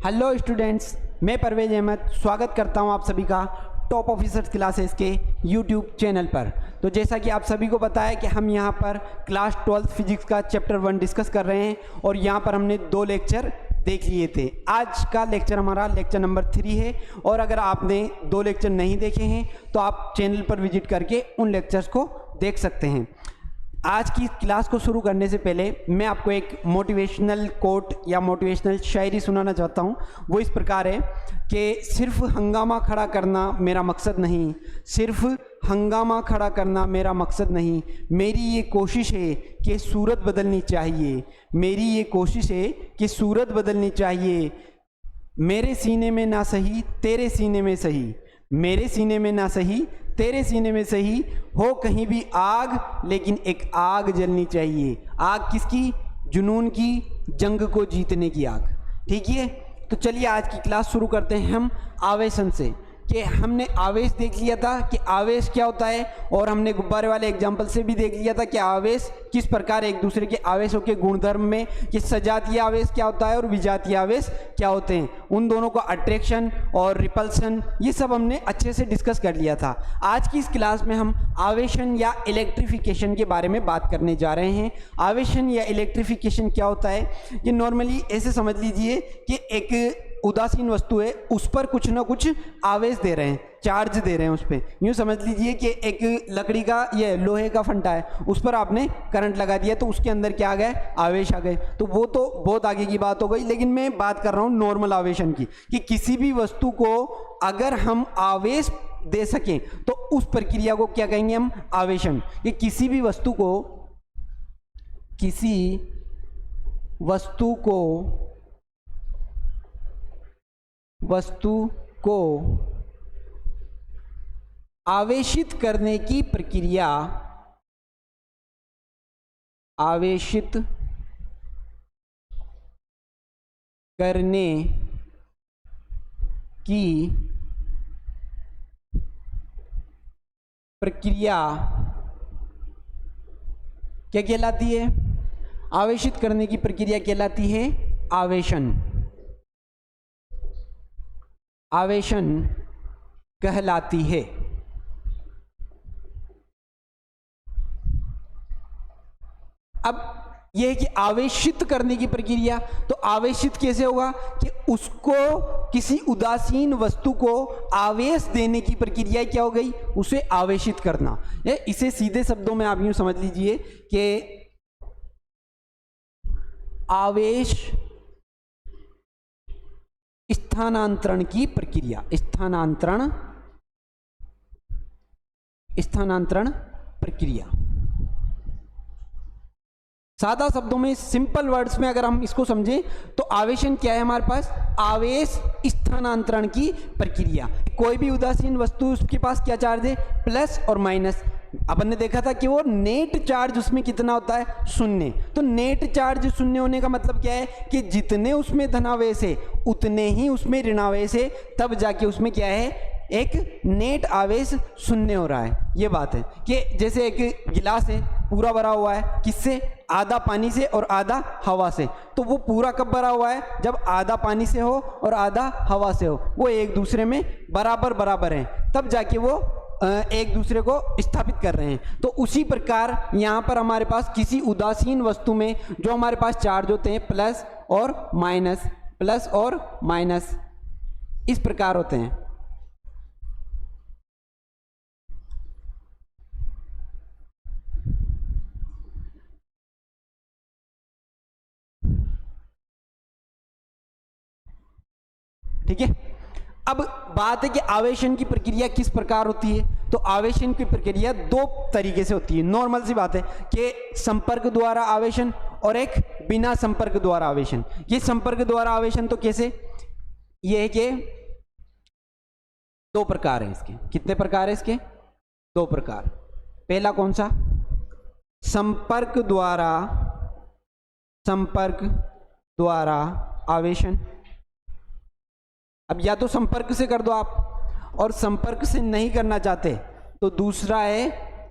Hello students, मैं परवेज अहमद स्वागत करता हूं आप सभी का टॉप ऑफिसर्स क्लासेस के यूट्यूब चैनल पर। तो जैसा कि आप सभी को पता है कि हम यहां पर क्लास 12 फिजिक्स का चैप्टर 1 डिस्कस कर रहे हैं और यहां पर हमने 2 लेक्चर देख लिए थे। आज का लेक्चर हमारा लेक्चर नंबर 3 है और अगर आपने 2 लेक्चर नहीं देखे हैं तो आप चैनल पर विजिट करके उन लेक्चर्स को देख सकते हैं। आज की क्लास को शुरू करने से पहले मैं आपको एक मोटिवेशनल कोट या मोटिवेशनल शायरी सुनाना चाहता हूँ। वो इस प्रकार है कि सिर्फ हंगामा खड़ा करना मेरा मकसद नहीं, सिर्फ हंगामा खड़ा करना मेरा मकसद नहीं, मेरी ये कोशिश है कि सूरत बदलनी चाहिए, मेरी ये कोशिश है कि सूरत बदलनी चाहिए। मेरे सीने में ना सही तेरे सीने में सही, मेरे सीने में ना सही तेरे सीने में सही, हो कहीं भी आग लेकिन एक आग जलनी चाहिए। आग किसकी? जुनून की, जंग को जीतने की आग। ठीक है, तो चलिए आज की क्लास शुरू करते हैं हम आवेशन से। कि हमने आवेश देख लिया था कि आवेश क्या होता है और हमने गुब्बारे वाले एग्जाम्पल से भी देख लिया था कि आवेश किस प्रकार एक दूसरे के आवेशों के गुणधर्म में कि सजातीय आवेश क्या होता है और विजातीय आवेश क्या होते हैं, उन दोनों का अट्रैक्शन और रिपल्सन, ये सब हमने अच्छे से डिस्कस कर लिया था। आज की इस क्लास में हम आवेशन या इलेक्ट्रिफिकेशन के बारे में बात करने जा रहे हैं। आवेशन या इलेक्ट्रिफिकेशन क्या होता है कि नॉर्मली ऐसे समझ लीजिए कि एक उदासीन वस्तु है, उस पर कुछ ना कुछ आवेश दे रहे हैं, चार्ज दे रहे हैं उस पर। यूँ समझ लीजिए कि एक लकड़ी का ये लोहे का फंटा है, उस पर आपने करंट लगा दिया तो उसके अंदर क्या आ गए? आवेश आ गए। तो वो तो बहुत आगे की बात हो गई, लेकिन मैं बात कर रहा हूँ नॉर्मल आवेशन की कि किसी भी वस्तु को अगर हम आवेश दे सकें तो उस प्रक्रिया को क्या कहेंगे हम? आवेशन। कि किसी भी वस्तु को आवेशित करने की प्रक्रिया, आवेशित करने की प्रक्रिया क्या कहलाती है? आवेशित करने की प्रक्रिया कहलाती है आवेशन। आवेशन कहलाती है। अब यह है कि आवेशित करने की प्रक्रिया, तो आवेशित कैसे होगा कि उसको किसी उदासीन वस्तु को आवेश देने की प्रक्रिया क्या हो गई? उसे आवेशित करना। इसे सीधे शब्दों में आप यूं समझ लीजिए कि आवेश स्थानांतरण की प्रक्रिया, स्थानांतरण प्रक्रिया। सादा शब्दों में, सिंपल वर्ड्स में अगर हम इसको समझें तो आवेशन क्या है हमारे पास? आवेश स्थानांतरण की प्रक्रिया। कोई भी उदासीन वस्तु, उसके पास क्या चार्ज है? प्लस और माइनस। अपन ने देखा था कि वो नेट चार्ज उसमें कितना होता है? 0। तो नेट चार्ज 0 होने का मतलब क्या है कि जितने उसमें धनावेश है उतने ही उसमें ऋणावेश है, तब जाके उसमें क्या है? एक नेट आवेश 0 हो रहा है। ये बात है कि जैसे एक गिलास है, पूरा भरा हुआ है, किससे? आधा पानी से और आधा हवा से। तो वो पूरा कब भरा हुआ है? जब आधा पानी से हो और आधा हवा से हो, वो एक दूसरे में बराबर हैं, तब जाके वो एक दूसरे को स्थापित कर रहे हैं। तो उसी प्रकार यहाँ पर हमारे पास किसी उदासीन वस्तु में जो हमारे पास चार्ज होते हैं प्लस और माइनस, इस प्रकार होते हैं। ठीक है, अब बात है कि आवेशन की प्रक्रिया किस प्रकार होती है। तो आवेशन की प्रक्रिया 2 तरीके से होती है। नॉर्मल सी बात है कि संपर्क द्वारा आवेशन और एक बिना संपर्क द्वारा आवेशन। ये संपर्क द्वारा आवेशन तो कैसे? ये है कि 2 प्रकार है इसके। कितने प्रकार है इसके? 2 प्रकार। पहला कौन सा? संपर्क द्वारा आवेशन। अब या तो संपर्क से कर दो आप, और संपर्क से नहीं करना चाहते तो दूसरा है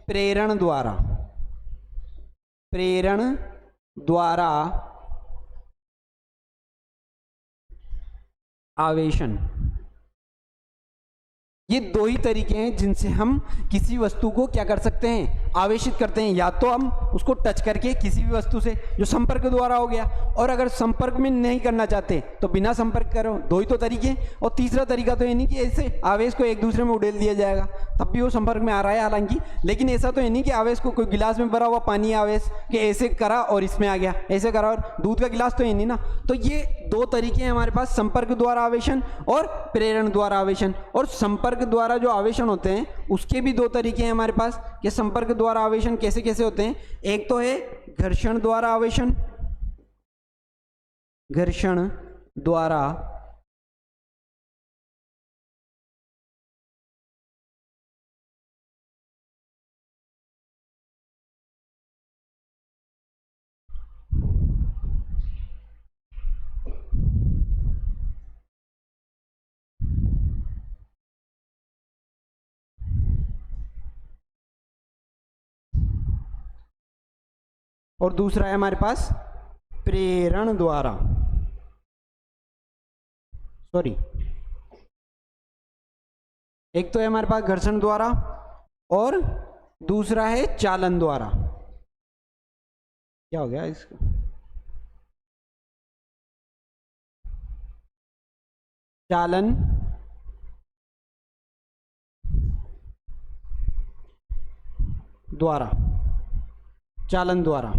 प्रेरण द्वारा आवेशन। ये दो ही तरीके हैं जिनसे हम किसी वस्तु को क्या कर सकते हैं, आवेशित करते हैं। या तो हम उसको टच करके किसी भी वस्तु से, जो संपर्क द्वारा हो गया, और अगर संपर्क में नहीं करना चाहते तो बिना संपर्क करो। दो ही तो तरीके हैं। और तीसरा तरीका तो ये नहीं कि ऐसे आवेश को एक दूसरे में उड़ेल दिया जाएगा, तब भी वो संपर्क में आ रहा है हालांकि, लेकिन ऐसा तो ये नहीं कि आवेश को कोई गिलास में भरा हुआ पानी आवेश कि ऐसे करा और इसमें आ गया, ऐसे करा और दूध का गिलास, तो ये नहीं ना। तो ये दो तरीके हैं हमारे पास, संपर्क द्वारा आवेशन और प्रेरण द्वारा आवेशन। और संपर्क द्वारा जो आवेशन होते हैं उसके भी दो तरीके हैं हमारे पास कि संपर्क द्वारा आवेशन कैसे कैसे होते हैं। एक तो है घर्षण द्वारा आवेशन, घर्षण द्वारा और दूसरा है हमारे पास प्रेरण द्वारा, सॉरी, एक तो है हमारे पास घर्षण द्वारा और दूसरा है चालन द्वारा। क्या हो गया इसका, चालन द्वारा, चालन द्वारा।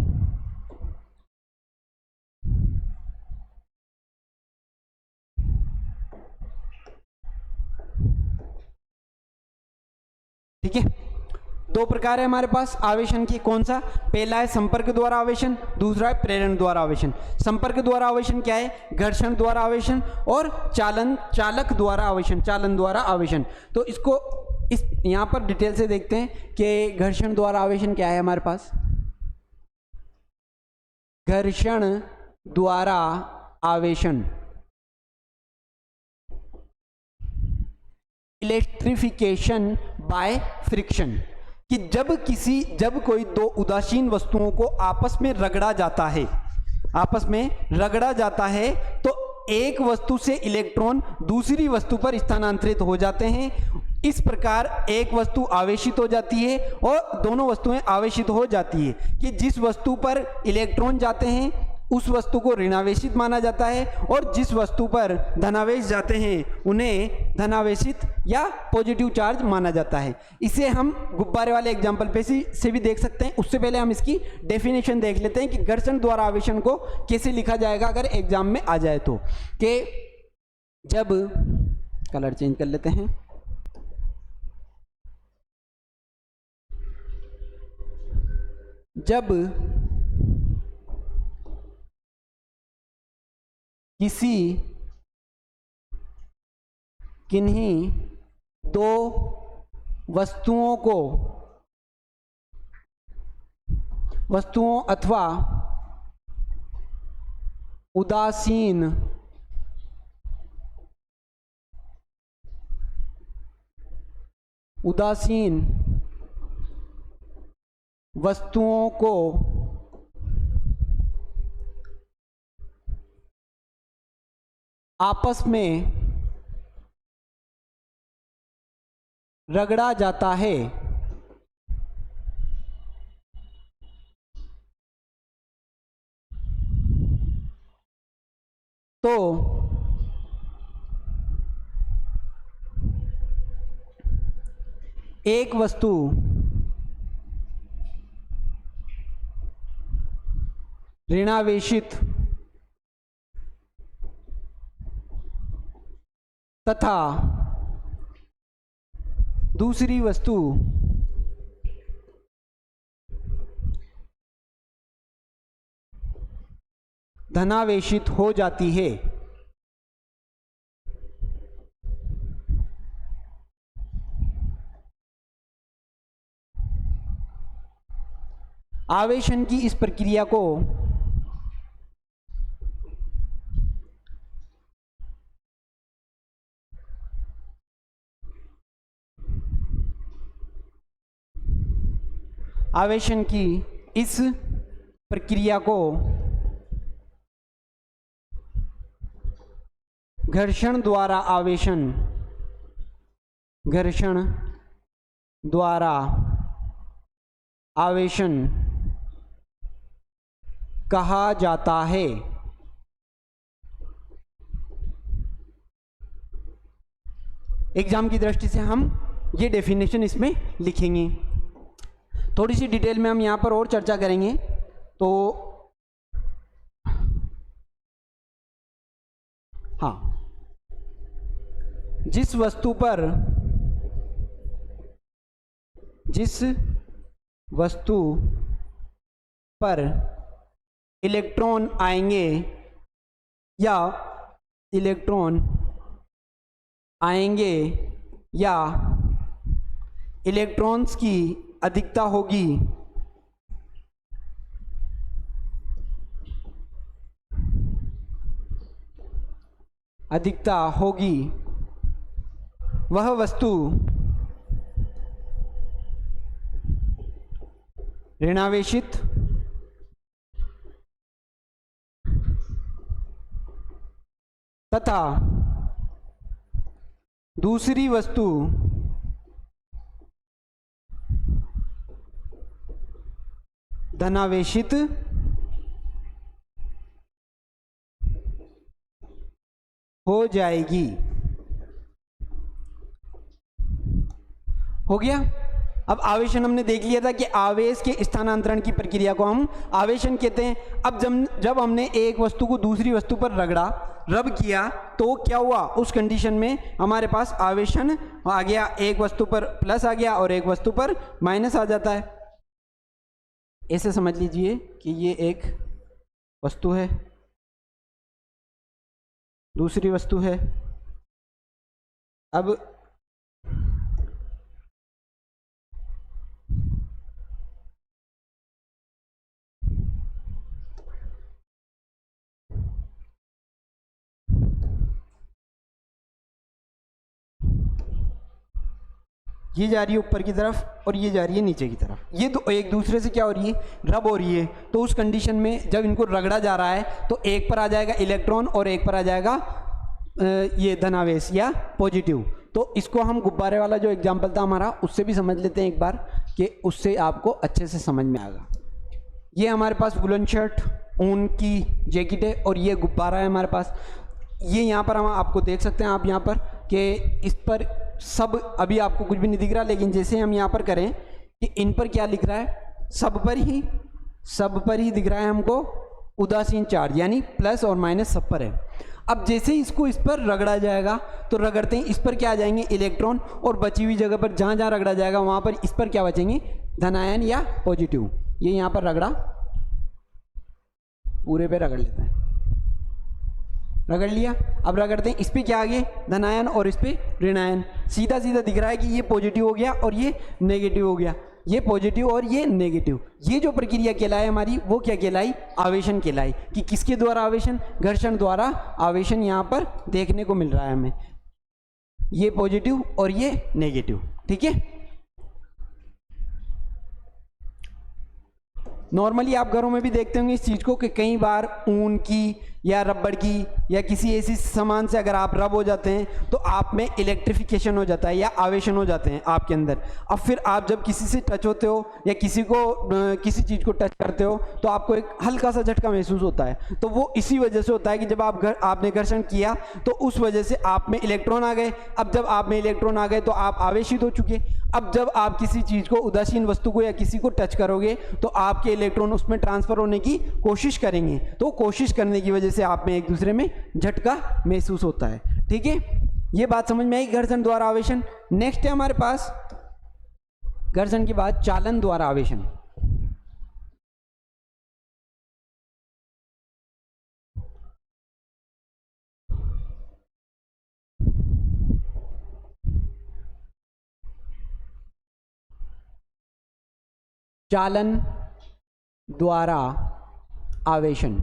ठीक है, दो प्रकार है हमारे पास आवेशन की। कौन सा, पहला है संपर्क द्वारा आवेशन, दूसरा है प्रेरण द्वारा आवेशन। संपर्क द्वारा आवेशन क्या है, घर्षण द्वारा आवेशन, और चालन, चालक द्वारा आवेशन, चालन द्वारा आवेशन। तो इसको इस यहां पर डिटेल से देखते हैं कि घर्षण द्वारा आवेशन क्या है हमारे पास। घर्षण द्वारा आवेशन, इलेक्ट्रिफिकेशन बाय फ्रिक्शन, कि जब कोई दो उदासीन वस्तुओं को आपस में रगड़ा जाता है, आपस में रगड़ा जाता है, तो एक वस्तु से इलेक्ट्रॉन दूसरी वस्तु पर स्थानांतरित हो जाते हैं। इस प्रकार एक वस्तु आवेशित हो जाती है और दोनों वस्तुएं आवेशित हो जाती है कि जिस वस्तु पर इलेक्ट्रॉन जाते हैं उस वस्तु को ऋणावेशित माना जाता है, और जिस वस्तु पर धनावेश जाते हैं उन्हें धनावेशित या पॉजिटिव चार्ज माना जाता है। इसे हम गुब्बारे वाले एग्जाम्पल पे से भी देख सकते हैं। उससे पहले हम इसकी डेफिनेशन देख लेते हैं कि घर्षण द्वारा आवेशन को कैसे लिखा जाएगा अगर एग्जाम में आ जाए तो। कि जब, कलर चेंज कर लेते हैं, जब किन्हीं दो वस्तुओं अथवा उदासीन वस्तुओं को आपस में रगड़ा जाता है तो एक वस्तु ऋणावेशित तथा दूसरी वस्तु धनावेशित हो जाती है। आवेशन की इस प्रक्रिया को आवेशन की इस प्रक्रिया को घर्षण द्वारा आवेशन, घर्षण द्वारा आवेशन कहा जाता है। एग्जाम की दृष्टि से हम ये डेफिनेशन इसमें लिखेंगे। थोड़ी सी डिटेल में हम यहाँ पर और चर्चा करेंगे। तो हाँ, जिस वस्तु पर इलेक्ट्रॉन आएंगे या इलेक्ट्रॉन्स की अधिकता होगी, वह वस्तु ऋणावेशित तथा दूसरी वस्तु धनावेशित हो जाएगी। हो गया। अब आवेशन हमने देख लिया था कि आवेश के स्थानांतरण की प्रक्रिया को हम आवेशन कहते हैं। अब जब हमने एक वस्तु को दूसरी वस्तु पर रब किया तो क्या हुआ, उस कंडीशन में हमारे पास आवेशन आ गया, एक वस्तु पर प्लस आ गया और एक वस्तु पर माइनस आ जाता है। ऐसे समझ लीजिए कि ये एक वस्तु है, दूसरी वस्तु है। अब ये जा रही है ऊपर की तरफ और ये जा रही है नीचे की तरफ। ये तो एक दूसरे से क्या हो रही है, रब हो रही है। तो उस कंडीशन में जब इनको रगड़ा जा रहा है तो एक पर आ जाएगा इलेक्ट्रॉन और एक पर आ जाएगा ये धनावेश या पॉजिटिव। तो इसको हम गुब्बारे वाला जो एग्जाम्पल था हमारा, उससे भी समझ लेते हैं एक बार, कि उससे आपको अच्छे से समझ में आएगा। ये हमारे पास वुलन शर्ट, ऊन की जैकेट है और ये गुब्बारा है हमारे पास। ये यहाँ पर हम आपको देख सकते हैं, आप यहाँ पर कि इस पर सब अभी आपको कुछ भी नहीं दिख रहा, लेकिन जैसे हम यहाँ पर करें कि इन पर क्या लिख रहा है, सब पर ही दिख रहा है हमको उदासीन चार्ज, यानी प्लस और माइनस सब पर है। अब जैसे इसको इस पर रगड़ा जाएगा तो रगड़ते ही इस पर क्या आ जाएंगे इलेक्ट्रॉन, और बची हुई जगह पर जहाँ जहाँ रगड़ा जाएगा वहाँ पर इस पर क्या बचेंगे धनायन या पॉजिटिव। ये यहाँ पर रगड़ा, पूरे पे रगड़ लेते हैं, रगड़ लिया। अब रगड़ते हैं इस पे क्या आ गए धनायन और इस पे ऋणायन। सीधा सीधा दिख रहा है कि ये पॉजिटिव हो गया और ये नेगेटिव हो गया, ये पॉजिटिव और ये नेगेटिव। ये जो प्रक्रिया कहलाई हमारी, वो क्या कहलाई, आवेशन कहलाई। कि किसके द्वारा आवेशन, घर्षण द्वारा आवेशन यहाँ पर देखने को मिल रहा है हमें, ये पॉजिटिव और ये नेगेटिव। ठीक है। नॉर्मली आप घरों में भी देखते होंगे इस चीज़ को कि कई बार ऊन की या रबड़ की या किसी ऐसी सामान से अगर आप रब हो जाते हैं तो आप में इलेक्ट्रिफिकेशन हो जाता है या आवेशन हो जाते हैं आपके अंदर। अब फिर आप जब किसी से टच होते हो या किसी चीज़ को टच करते हो तो आपको एक हल्का सा झटका महसूस होता है। तो वो इसी वजह से होता है कि जब आपने घर्षण किया तो उस वजह से आप में इलेक्ट्रॉन आ गए। अब जब आप में इलेक्ट्रॉन आ गए तो आप आवेशित हो चुके। अब जब आप किसी चीज़ को, उदासीन वस्तु को या किसी को टच करोगे तो आपके इलेक्ट्रॉन उसमें ट्रांसफर होने की कोशिश करेंगे। तो कोशिश करने की वजह से आप में एक दूसरे में झटका महसूस होता है। ठीक है, ये बात समझ में आई, घर्षण द्वारा आवेशन। नेक्स्ट है हमारे पास घर्षण के बाद चालन द्वारा आवेशन। चालन द्वारा आवेशन,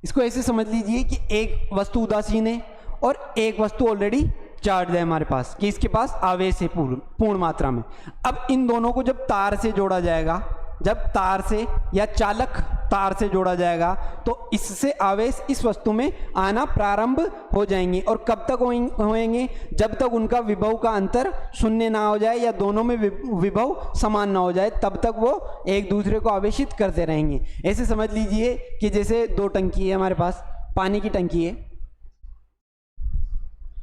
इसको ऐसे समझ लीजिए कि एक वस्तु उदासीन है और एक वस्तु ऑलरेडी चार्ज है हमारे पास, कि इसके पास आवेश है पूर्ण मात्रा में। अब इन दोनों को जब तार से जोड़ा जाएगा, जब तार से या चालक तार से जोड़ा जाएगा, तो इससे आवेश इस वस्तु में आना प्रारंभ हो जाएंगे। और कब तक होएंगे? जब तक उनका विभव का अंतर शून्य ना हो जाए या दोनों में विभव समान ना हो जाए, तब तक वो एक दूसरे को आवेशित करते रहेंगे। ऐसे समझ लीजिए कि जैसे दो टंकी है हमारे पास, पानी की टंकी है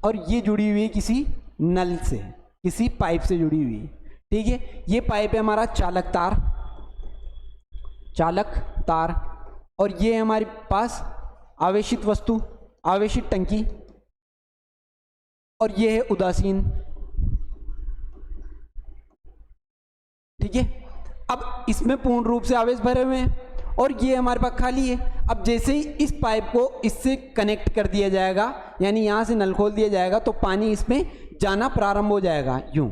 और ये जुड़ी हुई है किसी नल से, किसी पाइप से जुड़ी हुई है, ठीक है। ये पाइप है हमारा चालक तार, चालक तार, और ये है हमारे पास आवेशित वस्तु, आवेशित टंकी, और ये है उदासीन, ठीक है। अब इसमें पूर्ण रूप से आवेश भरे हुए हैं और ये हमारे पास खाली है। अब जैसे ही इस पाइप को इससे कनेक्ट कर दिया जाएगा, यानी यहाँ से नल खोल दिया जाएगा, तो पानी इसमें जाना प्रारंभ हो जाएगा, यूं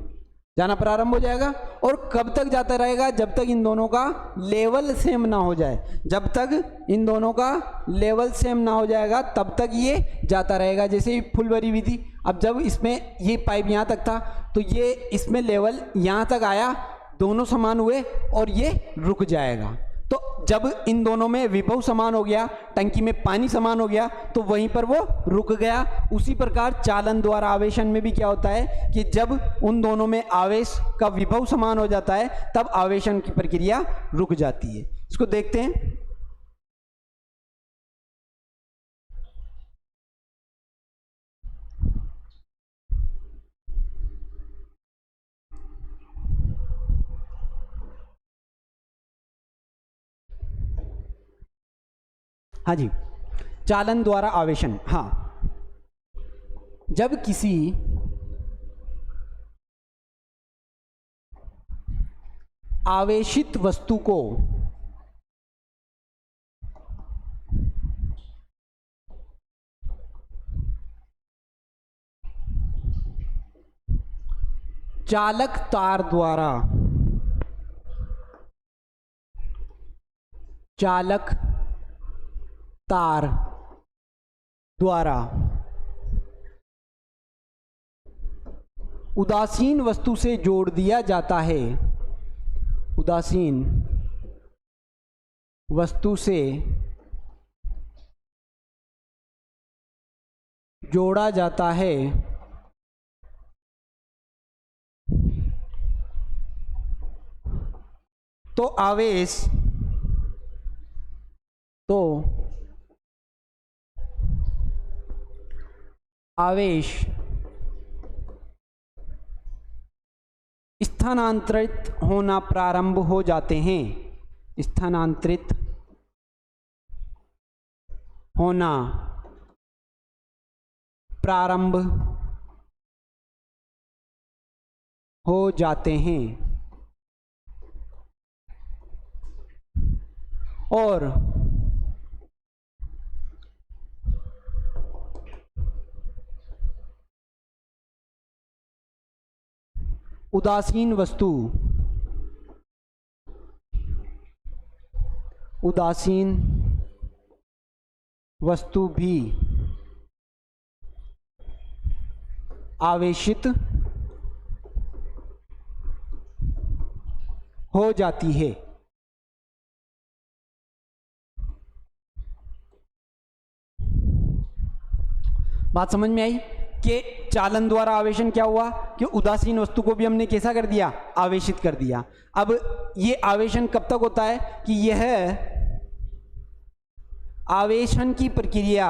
जाना प्रारंभ हो जाएगा। और कब तक जाता रहेगा? जब तक इन दोनों का लेवल सेम ना हो जाए। जब तक इन दोनों का लेवल सेम ना हो जाएगा तब तक ये जाता रहेगा। जैसे ही फुल भरी हुई थी, अब जब इसमें ये पाइप यहाँ तक था तो ये इसमें लेवल यहाँ तक आया, दोनों समान हुए और ये रुक जाएगा। तो जब इन दोनों में विभव समान हो गया, टंकी में पानी समान हो गया, तो वहीं पर वो रुक गया। उसी प्रकार चालन द्वारा आवेशन में भी क्या होता है कि जब उन दोनों में आवेश का विभव समान हो जाता है तब आवेशन की प्रक्रिया रुक जाती है। इसको देखते हैं। हाँ जी, चालन द्वारा आवेशन। हाँ, जब किसी आवेशित वस्तु को चालक तार द्वारा, चालक तार द्वारा उदासीन वस्तु से जोड़ दिया जाता है, उदासीन वस्तु से जोड़ा जाता है, तो आवेश, तो आवेश स्थानांतरित होना प्रारंभ हो जाते हैं, स्थानांतरित होना प्रारंभ हो जाते हैं और उदासीन वस्तु, उदासीन वस्तु भी आवेशित हो जाती है। बात समझ में आई कि चालन द्वारा आवेशन क्या हुआ कि उदासीन वस्तु को भी हमने कैसा कर दिया? आवेशित कर दिया। अब ये आवेशन कब तक होता है कि यह आवेशन की प्रक्रिया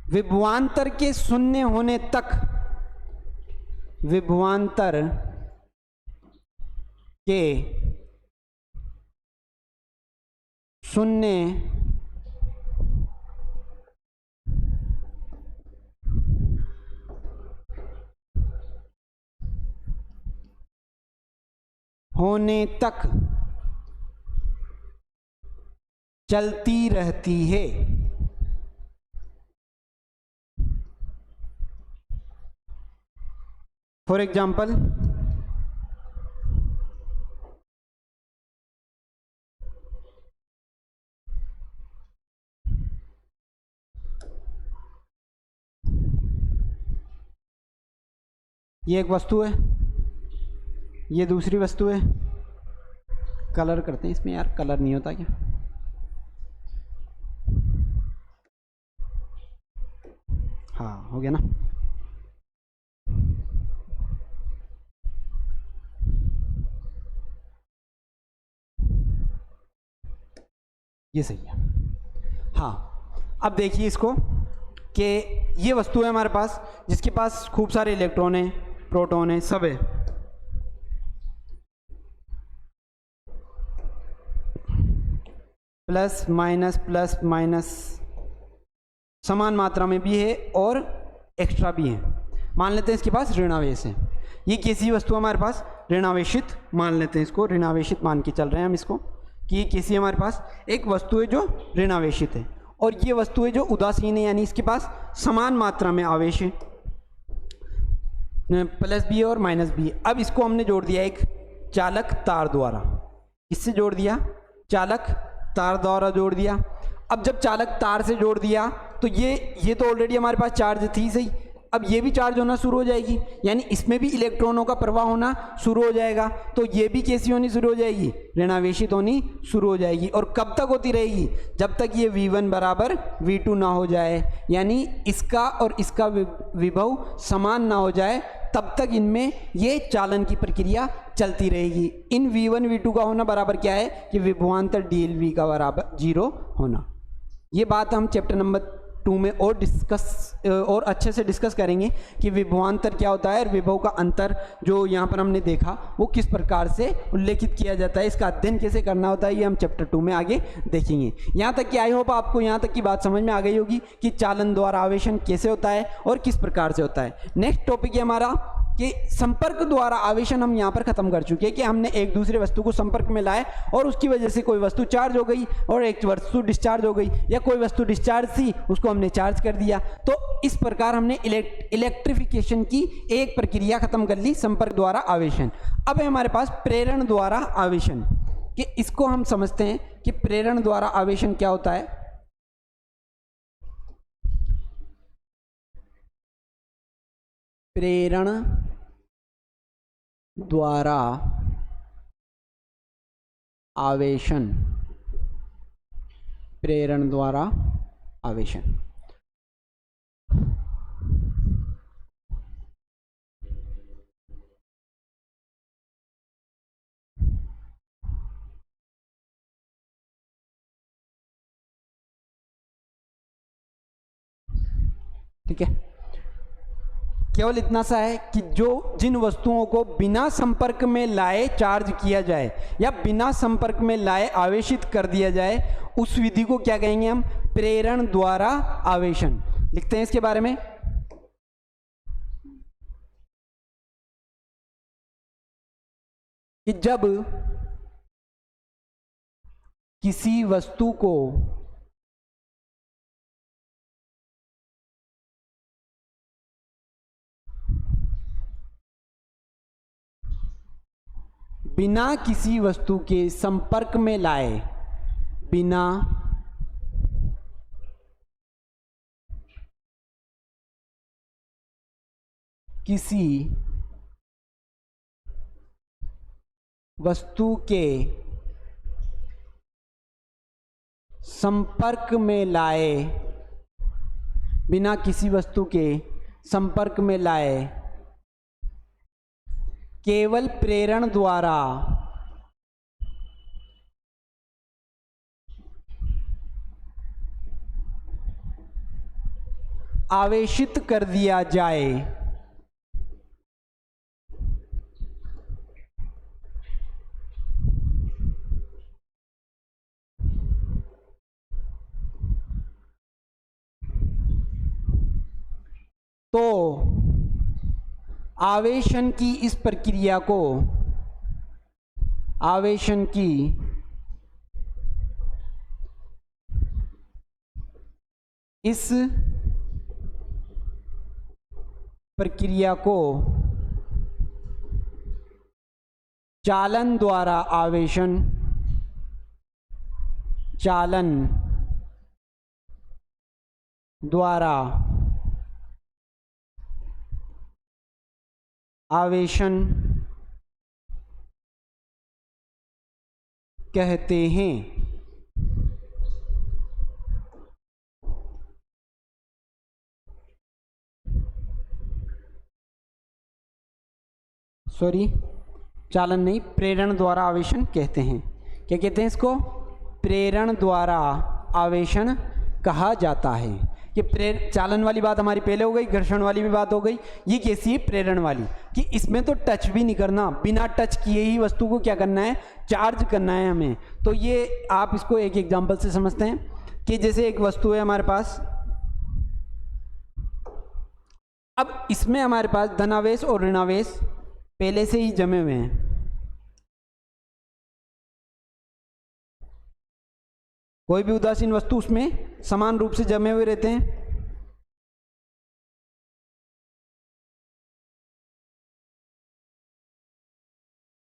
विभवांतर के शून्य होने तक, विभवांतर के शून्य होने तक चलती रहती है। फॉर एग्जाम्पल, ये एक वस्तु है, ये दूसरी वस्तु है। कलर करते हैं इसमें, यार कलर नहीं होता क्या? हाँ हो गया ना। ये सही है। हाँ अब देखिए इसको कि ये वस्तु है हमारे पास जिसके पास खूब सारे इलेक्ट्रॉन हैं, प्रोटॉन है, सब है। प्लस माइनस समान मात्रा में भी है और एक्स्ट्रा भी है। मान लेते हैं इसके पास ऋणावेश है। ये कैसी वस्तु हमारे पास? ऋणावेशित मान लेते हैं इसको, ऋणावेशित मान के चल रहे हैं हम इसको कि ये कैसी हमारे पास एक वस्तु है जो ऋणावेशित है, और ये वस्तु है जो उदासीन है, यानी इसके पास समान मात्रा में आवेश है, प्लस भी है और माइनस भी है। अब इसको हमने जोड़ दिया एक चालक तार द्वारा। इससे जोड़ दिया, चालक तार द्वारा जोड़ दिया। अब जब चालक तार से जोड़ दिया तो ये तो ऑलरेडी हमारे पास चार्ज थी सही, अब ये भी चार्ज होना शुरू हो जाएगी, यानी इसमें भी इलेक्ट्रॉनों का प्रवाह होना शुरू हो जाएगा। तो ये भी कैसी होनी शुरू हो जाएगी? ऋणावेशित होनी शुरू हो जाएगी। और कब तक होती रहेगी? जब तक ये V1 बराबर V2 ना हो जाए, यानी इसका और इसका विभव समान ना हो जाए, तब तक इनमें ये चालन की प्रक्रिया चलती रहेगी। इन V1 V2 का होना बराबर क्या है कि विभवांतर dLV का बराबर 0 होना। ये बात हम चैप्टर नंबर 2 में और अच्छे से डिस्कस करेंगे कि विभवांतर क्या होता है और विभव का अंतर जो यहाँ पर हमने देखा वो किस प्रकार से उल्लेखित किया जाता है, इसका अध्ययन कैसे करना होता है, ये हम चैप्टर 2 में आगे देखेंगे। यहाँ तक कि आई होप आपको यहाँ तक की बात समझ में आ गई होगी कि चालन द्वारा आवेशन कैसे होता है और किस प्रकार से होता है। नेक्स्ट टॉपिक है हमारा कि संपर्क द्वारा आवेशन। हम यहाँ पर खत्म कर चुके हैं कि हमने एक दूसरे वस्तु को संपर्क में लाए और उसकी वजह से कोई वस्तु चार्ज हो गई और एक वस्तु डिस्चार्ज हो गई, या कोई वस्तु डिस्चार्ज थी उसको हमने चार्ज कर दिया। तो इस प्रकार हमने इलेक्ट्रिफिकेशन की एक प्रक्रिया खत्म कर ली, संपर्क द्वारा आवेशन। अब है हमारे पास प्रेरण द्वारा आवेशन, कि इसको हम समझते हैं कि प्रेरण द्वारा आवेशन क्या होता है। प्रेरण द्वारा आवेशन, प्रेरण द्वारा आवेशन। ठीक है, केवल इतना सा है कि जिन वस्तुओं को बिना संपर्क में लाए चार्ज किया जाए या बिना संपर्क में लाए आवेशित कर दिया जाए, उस विधि को क्या कहेंगे हम? प्रेरण द्वारा आवेशन। लिखते हैं इसके बारे में। कि जब किसी वस्तु को बिना किसी वस्तु के संपर्क में लाए, बिना किसी वस्तु के संपर्क में लाए, बिना किसी वस्तु के संपर्क में लाए, केवल प्रेरण द्वारा आवेशित कर दिया जाए, तो आवेशन की इस प्रक्रिया को, आवेशन की इस प्रक्रिया को चालन द्वारा आवेशन, चालन द्वारा आवेशन कहते हैं। सॉरी, चालन नहीं, प्रेरण द्वारा आवेशन कहते हैं। क्या कहते हैं इसको? प्रेरण द्वारा आवेशन कहा जाता है। ये चालन वाली बात हमारी पहले हो गई, घर्षण वाली भी बात हो गई। ये कैसी है? प्रेरण वाली, कि इसमें तो टच भी नहीं करना, बिना टच किए ही वस्तु को क्या करना है? चार्ज करना है हमें। तो ये आप इसको एक एग्जांपल से समझते हैं कि जैसे एक वस्तु है हमारे पास, अब इसमें हमारे पास धनावेश और ऋणावेश पहले से ही जमे हुए हैं। कोई भी उदासीन वस्तु उसमें समान रूप से जमे हुए रहते हैं।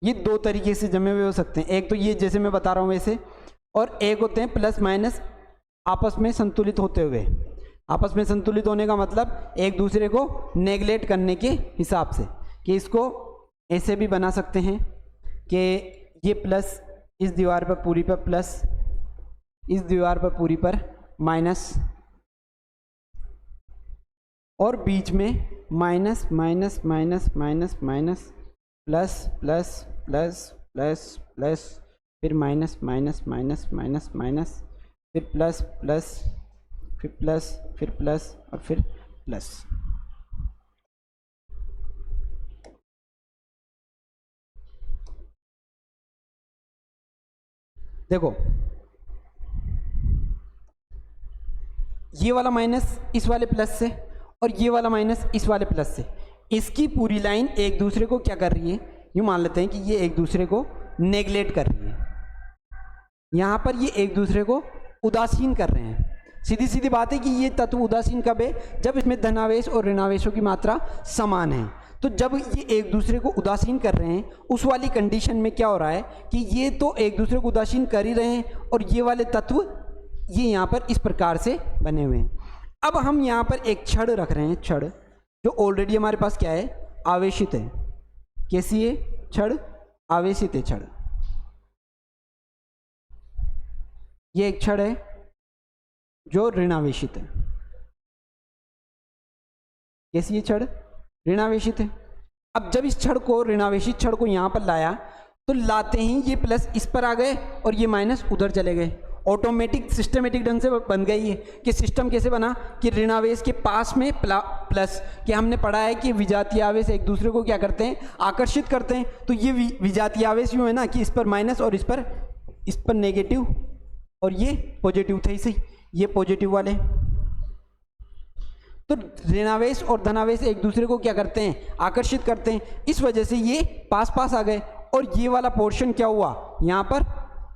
ये दो तरीके से जमे हुए हो सकते हैं, एक तो ये जैसे मैं बता रहा हूं वैसे, और एक होते हैं प्लस माइनस आपस में संतुलित होते हुए। आपस में संतुलित होने का मतलब एक दूसरे को नेगलेक्ट करने के हिसाब से, कि इसको ऐसे भी बना सकते हैं कि ये प्लस इस दीवार पर पूरी पर प्लस, इस दीवार पर पूरी पर माइनस, और बीच में minus minus minus minus minus plus plus plus plus plus, फिर minus minus minus minus minus, फिर प्लस प्लस, फिर प्लस, फिर प्लस और फिर प्लस। देखो, ये वाला माइनस इस वाले प्लस से और ये वाला माइनस इस वाले प्लस से, इसकी पूरी लाइन एक दूसरे को क्या कर रही है? यूँ मान लेते हैं कि ये एक दूसरे को नेगलेक्ट कर रही है। यहाँ पर ये एक दूसरे को उदासीन कर रहे हैं। सीधी सीधी बात है कि ये तत्व उदासीन कब है? जब इसमें धनावेश और ऋणावेशों की मात्रा समान है। तो जब ये एक दूसरे को उदासीन कर रहे हैं, उस वाली कंडीशन में क्या हो रहा है कि ये तो एक दूसरे को उदासीन कर ही रहे हैं, और ये वाले तत्व ये यहाँ पर इस प्रकार से बने हुए हैं। अब हम यहाँ पर एक छड़ रख रहे हैं, छड़ जो ऑलरेडी हमारे पास क्या है? आवेशित है। कैसी है छड़? आवेशित है छड़। ये एक छड़ है जो ऋणावेशित है। कैसी है छड़? ऋणावेशित है। अब जब इस छड़ को, ऋणावेशित छड़ को यहाँ पर लाया, तो लाते ही ये प्लस इस पर आ गए और ये माइनस उधर चले गए। ऑटोमेटिक सिस्टमेटिक ढंग से बन गई है। कि सिस्टम कैसे बना? कि ऋणावेश के पास में प्लस, कि हमने पढ़ा है कि विजातीय आवेश एक दूसरे को क्या करते हैं? आकर्षित करते हैं। तो ये विजातीय आवेश यूँ है ना कि इस पर माइनस और इस पर नेगेटिव, और ये पॉजिटिव थे इसे, ये पॉजिटिव वाले। तो ऋणावेश और धनावेश एक दूसरे को क्या करते हैं? आकर्षित करते हैं। इस वजह से ये पास पास आ गए, और ये वाला पोर्शन क्या हुआ? यहाँ पर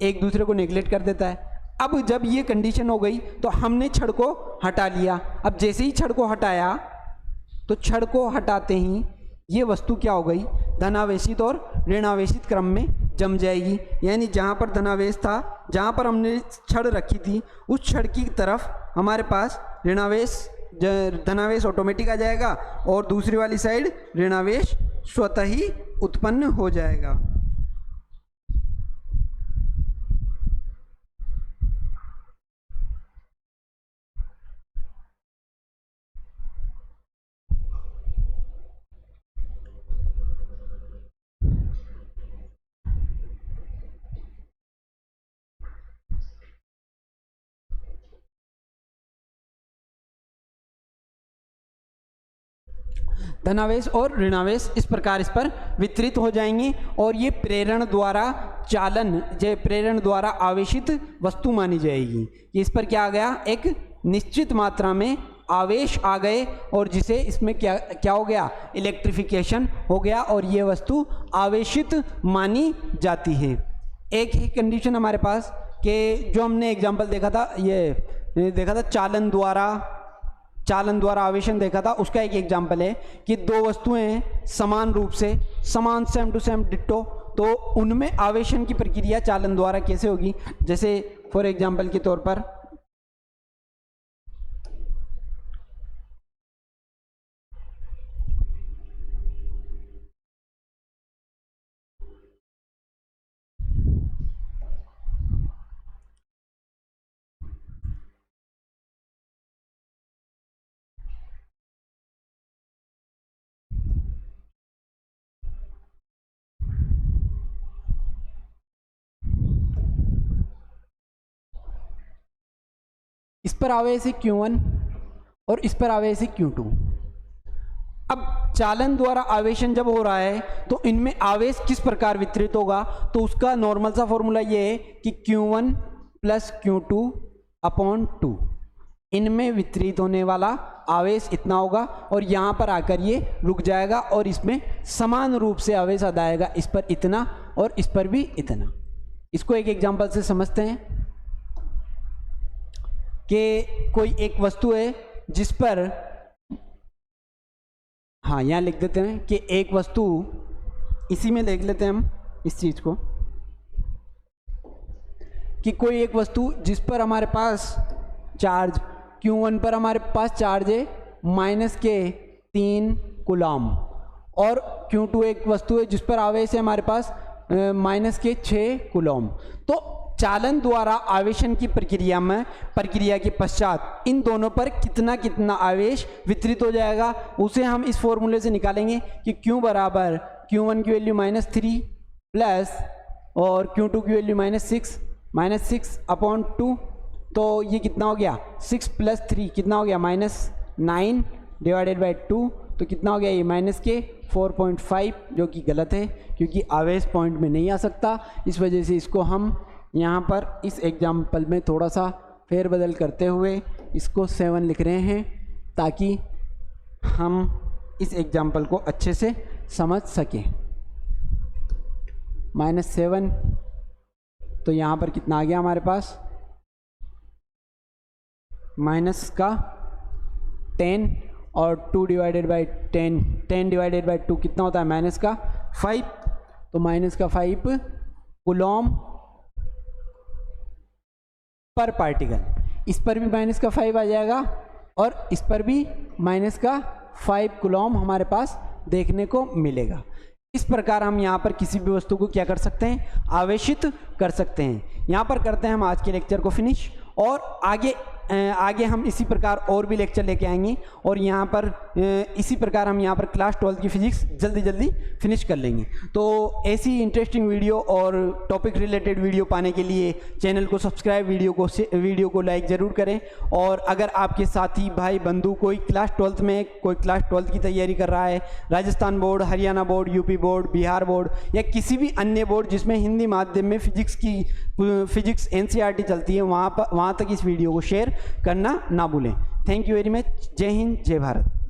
एक दूसरे को नेगलेक्ट कर देता है। अब जब ये कंडीशन हो गई तो हमने छड़ को हटा लिया। अब जैसे ही छड़ को हटाया, तो छड़ को हटाते ही ये वस्तु क्या हो गई? धनावेशित और ऋणावेशित क्रम में जम जाएगी। यानी जहाँ पर धनावेश था, जहाँ पर हमने छड़ रखी थी, उस छड़ की तरफ हमारे पास धनावेश ऑटोमेटिक आ जाएगा, और दूसरी वाली साइड ऋणावेश स्वतः ही उत्पन्न हो जाएगा। धनावेश और ऋणावेश इस प्रकार इस पर वितरित हो जाएंगे, और ये प्रेरण द्वारा चालन, प्रेरण द्वारा आवेशित वस्तु मानी जाएगी। इस पर क्या आ गया? एक निश्चित मात्रा में आवेश आ गए, और जिसे इसमें क्या हो गया? इलेक्ट्रिफिकेशन हो गया, और ये वस्तु आवेशित मानी जाती है। एक ही कंडीशन हमारे पास कि जो हमने एग्जाम्पल देखा था, ये देखा था चालन द्वारा आवेशन देखा था। उसका एक एग्जाम्पल है कि दो वस्तुएं समान रूप से, समान सेम टू सेम डिट्टो, तो उनमें आवेशन की प्रक्रिया चालन द्वारा कैसे होगी? जैसे फॉर एग्जाम्पल के तौर पर इस पर आवेश है Q1 और इस पर आवेश है Q2। अब चालन द्वारा आवेशन जब हो रहा है तो इनमें आवेश किस प्रकार वितरित होगा, तो उसका नॉर्मल सा फॉर्मूला ये है कि Q1 प्लस Q2 अपॉन 2, इनमें वितरित होने वाला आवेश इतना होगा और यहाँ पर आकर ये रुक जाएगा और इसमें समान रूप से आवेश आ जाएगा, इस पर इतना और इस पर भी इतना। इसको एक एग्जांपल से समझते हैं कि कोई एक वस्तु है जिस पर, हाँ यहाँ लिख देते हैं कि एक वस्तु, इसी में देख लेते हैं हम इस चीज को कि कोई एक वस्तु जिस पर हमारे पास चार्ज Q1 पर हमारे पास चार्ज है माइनस के 3 कूलम और Q2 एक वस्तु है जिस पर आवेश है हमारे पास माइनस के 6 कूलम। तो चालन द्वारा आवेशन की प्रक्रिया के पश्चात इन दोनों पर कितना कितना आवेश वितरित हो जाएगा, उसे हम इस फॉर्मूले से निकालेंगे कि Q बराबर Q1 की वैल्यू -3 प्लस और Q2 की वैल्यू -6 अपॉन 2। तो ये कितना हो गया, 6 प्लस 3 कितना हो गया -9 डिवाइडेड बाई 2, तो कितना हो गया ये माइनस के 4.5, जो कि गलत है क्योंकि आवेश पॉइंट में नहीं आ सकता। इस वजह से इसको हम यहाँ पर इस एग्जाम्पल में थोड़ा सा फेरबदल करते हुए इसको 7 लिख रहे हैं ताकि हम इस एग्जाम्पल को अच्छे से समझ सकें। -7, तो यहाँ पर कितना आ गया हमारे पास, माइनस का 10 और 2 डिवाइडेड बाई 10 डिवाइडेड बाई 2 कितना होता है माइनस का 5, तो माइनस का 5 कूलम पर पार्टिकल। इस पर भी माइनस का 5 आ जाएगा और इस पर भी माइनस का 5 कूलम हमारे पास देखने को मिलेगा। इस प्रकार हम यहाँ पर किसी भी वस्तु को क्या कर सकते हैं, आवेशित कर सकते हैं। यहाँ पर करते हैं हम आज के लेक्चर को फिनिश, और आगे हम इसी प्रकार और भी लेक्चर लेके आएंगे और यहाँ पर इसी प्रकार हम यहाँ पर क्लास 12 की फिजिक्स जल्दी फिनिश कर लेंगे। तो ऐसी इंटरेस्टिंग वीडियो और टॉपिक रिलेटेड वीडियो पाने के लिए चैनल को सब्सक्राइब, वीडियो को लाइक ज़रूर करें। और अगर आपके साथी भाई बंधु कोई क्लास 12 की तैयारी कर रहा है, Rajasthan board, Haryana board, UP board, Bihar board या किसी भी अन्य बोर्ड जिसमें हिंदी माध्यम में फिजिक्स NCERT चलती है, वहाँ तक इस वीडियो को शेयर करना ना भूलें। Thank you very much. जय हिंद, जय भारत।